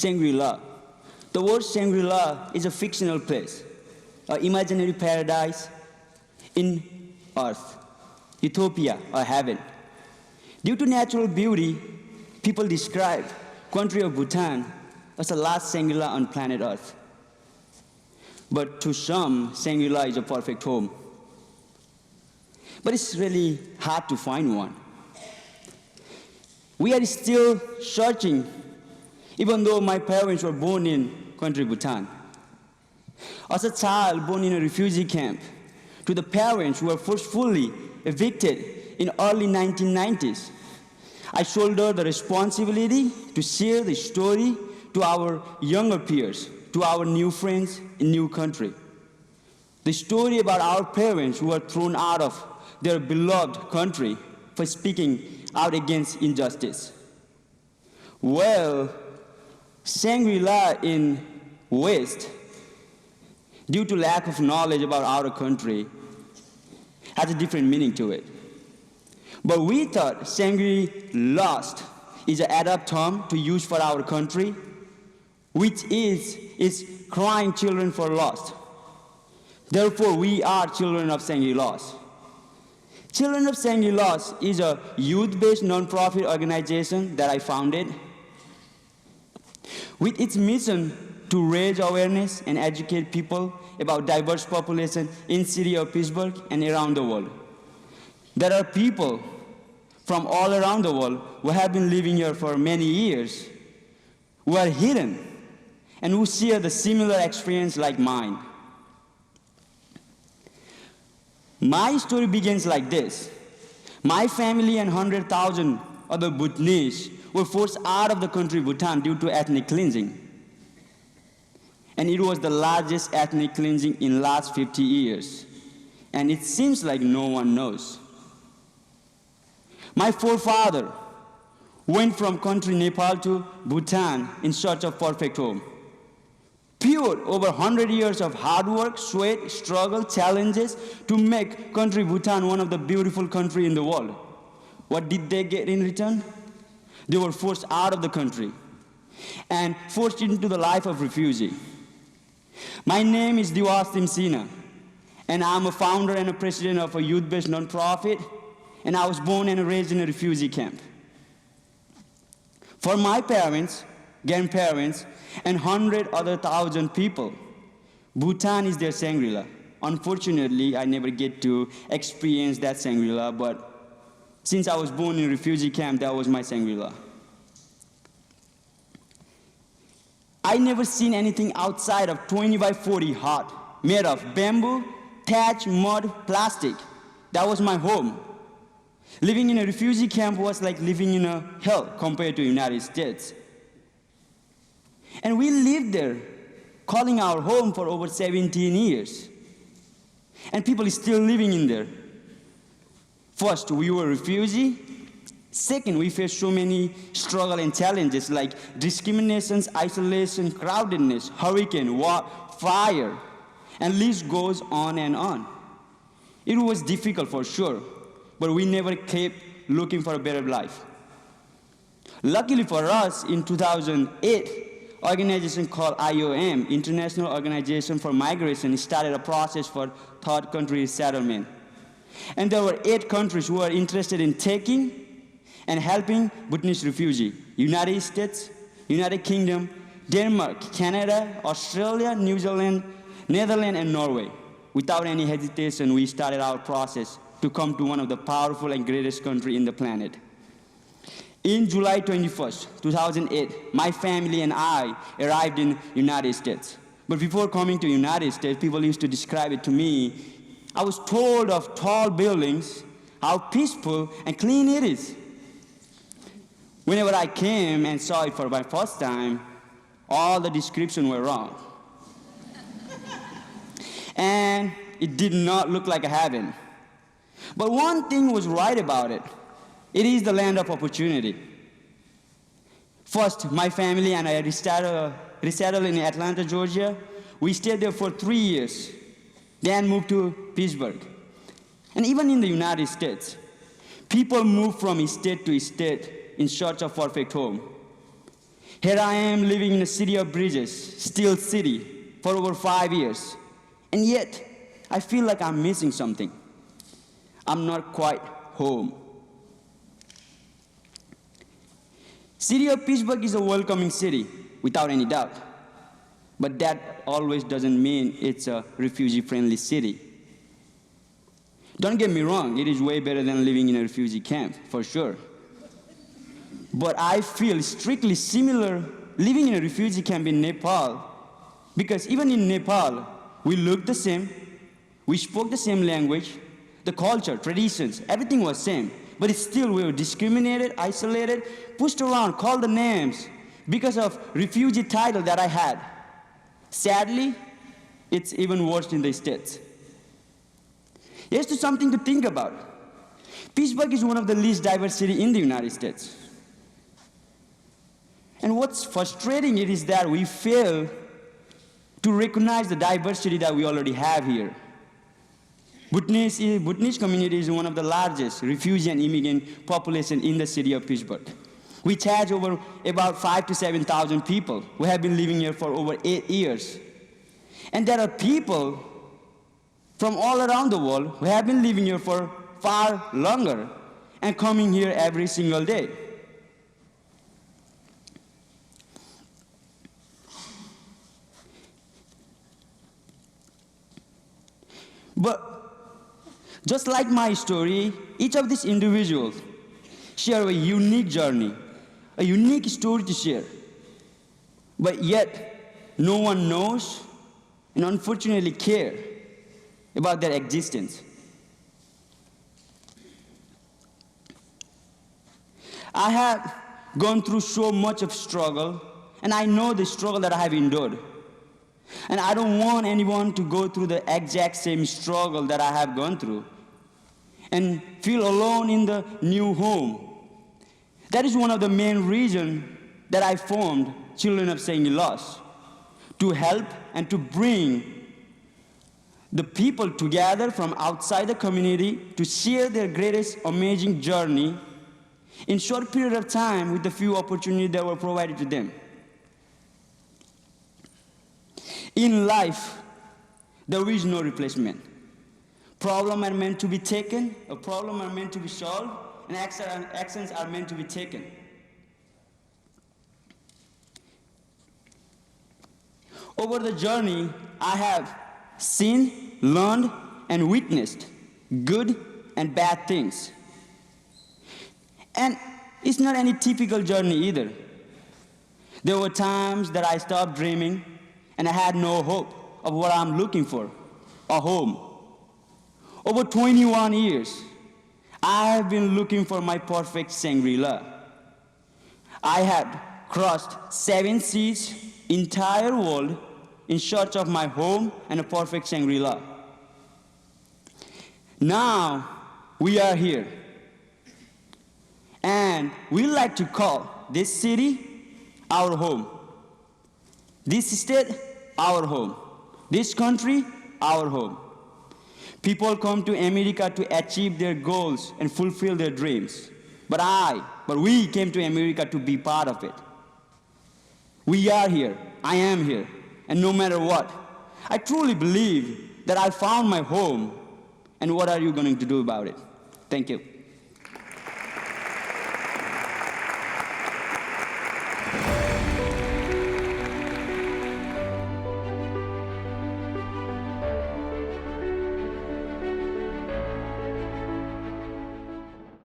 Shangri-La. The word Shangri-La is a fictional place, an imaginary paradise in earth, utopia or heaven. Due to natural beauty, people describe country of Bhutan as the last Shangri-La on planet Earth. But to some, Shangri-La is a perfect home. But it's really hard to find one. We are still searching, even though my parents were born in country Bhutan. As a child born in a refugee camp, to the parents who were forcefully evicted in early 1990s, I shoulder the responsibility to share the story to our younger peers, to our new friends in new country. The story about our parents who were thrown out of their beloved country for speaking out against injustice. Well, Shangri-La in West, due to lack of knowledge about our country, has a different meaning to it. But we thought Shangri-lost is an adept term to use for our country, which is crying children for lost. Therefore, we are Children of Shangri-lost. Children of Shangri-lost is a youth-based non-profit organization that I founded with its mission to raise awareness and educate people about diverse population in city of Pittsburgh and around the world. There are people from all around the world who have been living here for many years, who are hidden, and who share the similar experience like mine. My story begins like this. My family and 100,000 other Bhutanese were forced out of the country Bhutan due to ethnic cleansing. And it was the largest ethnic cleansing in the last 50 years. And it seems like no one knows. My forefather went from country Nepal to Bhutan in search of perfect home. Pure over 100 years of hard work, sweat, struggle, challenges to make country Bhutan one of the beautiful countries in the world. What did they get in return? They were forced out of the country and forced into the life of refugee. My name is Diwas Timsina, and I'm a founder and a president of a youth-based nonprofit, and I was born and raised in a refugee camp. For my parents, grandparents, and 100,000 people, Bhutan is their Shangri-La. Unfortunately, I never get to experience that Shangri-La, but since I was born in a refugee camp, that was my Shangri-La. I never seen anything outside of 20 by 40 hut, made of bamboo, thatch, mud, plastic. That was my home. Living in a refugee camp was like living in a hell compared to the United States. And we lived there, calling our home for over 17 years. And people are still living in there. First, we were refugee. Second, we faced so many struggles and challenges like discriminations, isolation, crowdedness, hurricane, war, fire, and list goes on and on. It was difficult for sure, but we never kept looking for a better life. Luckily for us, in 2008, organization called IOM, International Organization for Migration, started a process for third country settlement. And there were 8 countries who were interested in taking and helping Bhutanese refugees: United States, United Kingdom, Denmark, Canada, Australia, New Zealand, Netherlands, and Norway. Without any hesitation, we started our process to come to one of the powerful and greatest countries in the planet. In July 21st, 2008, my family and I arrived in United States. But before coming to United States, people used to describe it to me. I was told of tall buildings, how peaceful and clean it is. Whenever I came and saw it for my first time, all the descriptions were wrong. And it did not look like a heaven. But one thing was right about it. It is the land of opportunity. First, my family and I resettled in Atlanta, Georgia. We stayed there for 3 years, then moved to Pittsburgh. And even in the United States, people move from state to state in search of perfect home. Here I am living in a city of bridges, still city, for over 5 years. And yet, I feel like I'm missing something. I'm not quite home. City of Pittsburgh is a welcoming city, without any doubt. But that always doesn't mean it's a refugee-friendly city. Don't get me wrong, it is way better than living in a refugee camp, for sure. But I feel strictly similar living in a refugee camp in Nepal, because even in Nepal, we looked the same, we spoke the same language, the culture, traditions, everything was same. But still we were discriminated, isolated, pushed around, called the names because of refugee title that I had. Sadly, it's even worse in the States. Here's to something to think about. Pittsburgh is one of the least diverse cities in the United States. And what's frustrating is that we fail to recognize the diversity that we already have here. Bhutanese community is one of the largest refugee and immigrant population in the city of Pittsburgh, which has over about 5,000 to 7,000 people who have been living here for over 8 years. And there are people from all around the world who have been living here for far longer and coming here every single day. But just like my story, each of these individuals share a unique journey, a unique story to share. But yet, no one knows and unfortunately care about their existence. I have gone through so much of struggle, and I know the struggle that I have endured. And I don't want anyone to go through the exact same struggle that I have gone through and feel alone in the new home. That is one of the main reasons that I formed Children of Shangri-lost, to help and to bring the people together from outside the community to share their greatest amazing journey in short period of time with the few opportunities that were provided to them. In life, there is no replacement. Problems are meant to be taken, or problems are meant to be solved, and actions are meant to be taken. Over the journey, I have seen, learned, and witnessed good and bad things. And it's not any typical journey either. There were times that I stopped dreaming and I had no hope of what I'm looking for, a home. Over 21 years, I have been looking for my perfect Shangri-La. I had crossed 7 seas, entire world, in search of my home and a perfect Shangri-La. Now, we are here. And we like to call this city our home. This state, our home. This country, our home. People come to America to achieve their goals and fulfill their dreams. But we came to America to be part of it. We are here. I am here. And no matter what, I truly believe that I found my home. And what are you going to do about it? Thank you.